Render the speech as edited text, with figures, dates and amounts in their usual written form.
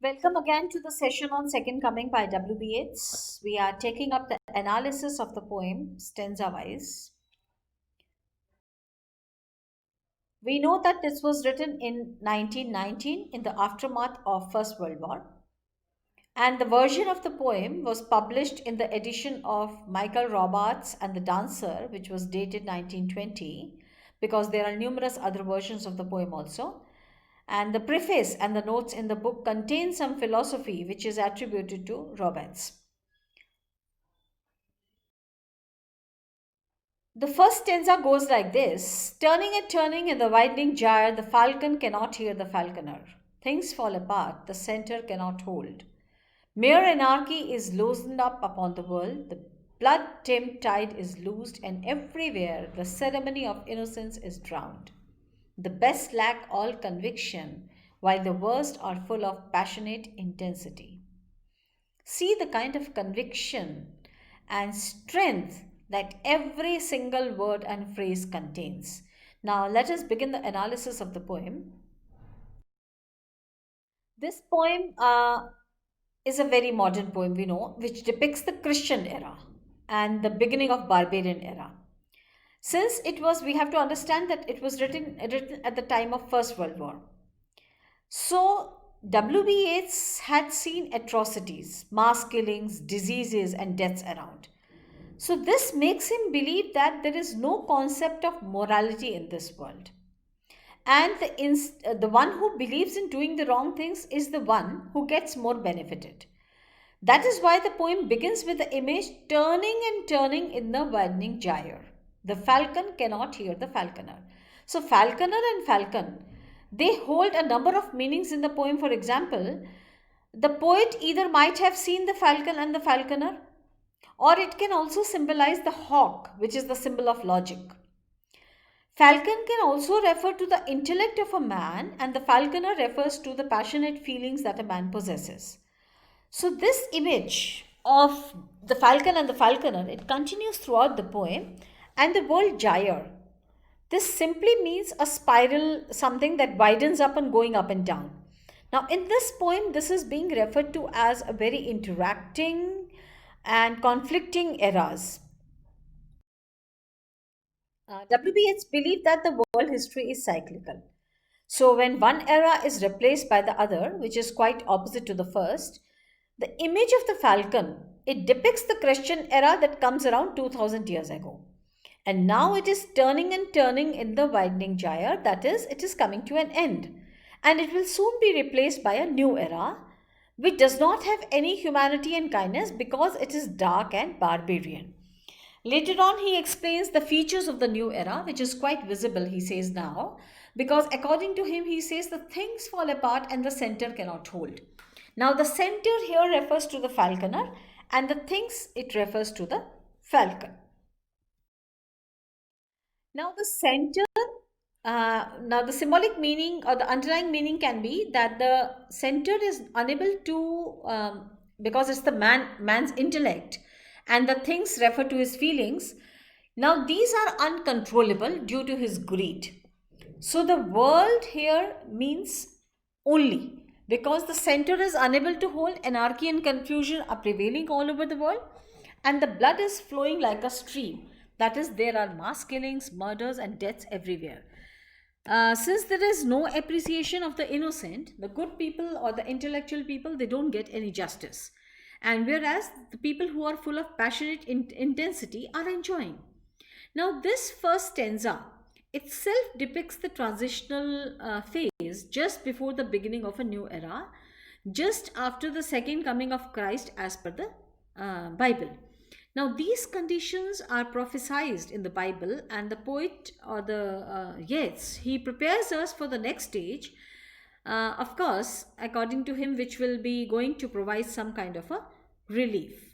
Welcome again to the session on Second Coming by W.B. Yeats. We are taking up the analysis of the poem Stanza Wise. We know that this was written in 1919 in the aftermath of First World War, and the version of the poem was published in the edition of Michael Robarts and the Dancer, which was dated 1920, because there are numerous other versions of the poem also. And the preface and the notes in the book contain some philosophy which is attributed to Roberts. The first stanza goes like this: Turning and turning in the widening gyre, the falcon cannot hear the falconer. Things fall apart, the center cannot hold. Mere anarchy is loosened up upon the world, the blood tamed tide is loosed, and everywhere the ceremony of innocence is drowned. The best lack all conviction, while the worst are full of passionate intensity. See the kind of conviction and strength that every single word and phrase contains. Now, let us begin the analysis of the poem. This poem is a very modern poem, we know, which depicts the Christian era and the beginning of barbarian era. Since it was, we have to understand that it was written at the time of First World War. So, W.B. Yeats had seen atrocities, mass killings, diseases, and deaths around. So, this makes him believe that there is no concept of morality in this world. And the one who believes in doing the wrong things is the one who gets more benefited. That is why the poem begins with the image turning and turning in the widening gyre. The falcon cannot hear the falconer. So, falconer and falcon, they hold a number of meanings in the poem. For example, the poet either might have seen the falcon and the falconer, or it can also symbolize the hawk, which is the symbol of logic. Falcon can also refer to the intellect of a man, and the falconer refers to the passionate feelings that a man possesses. So, this image of the falcon and the falconer, it continues throughout the poem, and the word gyre. This simply means a spiral, something that widens up and going up and down. Now, in this poem, this is being referred to as a very interacting and conflicting eras. W.B. Yeats believed that the world history is cyclical. So, when one era is replaced by the other, which is quite opposite to the first, the image of the falcon, it depicts the Christian era that comes around 2000 years ago. And now it is turning and turning in the widening gyre, that is, it is coming to an end. And it will soon be replaced by a new era, which does not have any humanity and kindness because it is dark and barbarian. Later on, he explains the features of the new era, which is quite visible, he says now, because according to him, he says the things fall apart and the center cannot hold. Now, the center here refers to the falconer, and the things it refers to the falcon. Now, now the symbolic meaning or the underlying meaning can be that the center is unable to, because it's the man's intellect, and the things refer to his feelings. Now, these are uncontrollable due to his greed. So, the world here means only because the center is unable to hold, anarchy and confusion are prevailing all over the world, and the blood is flowing like a stream. That is, there are mass killings, murders, and deaths everywhere. Since there is no appreciation of the innocent, the good people or the intellectual people, they don't get any justice. And whereas the people who are full of passionate intensity are enjoying. Now, this first stanza itself depicts the transitional phase just before the beginning of a new era, just after the second coming of Christ as per the Bible. Now, these conditions are prophesied in the Bible, and the poet or the Yeats, he prepares us for the next stage, of course, according to him, which will be going to provide some kind of a relief.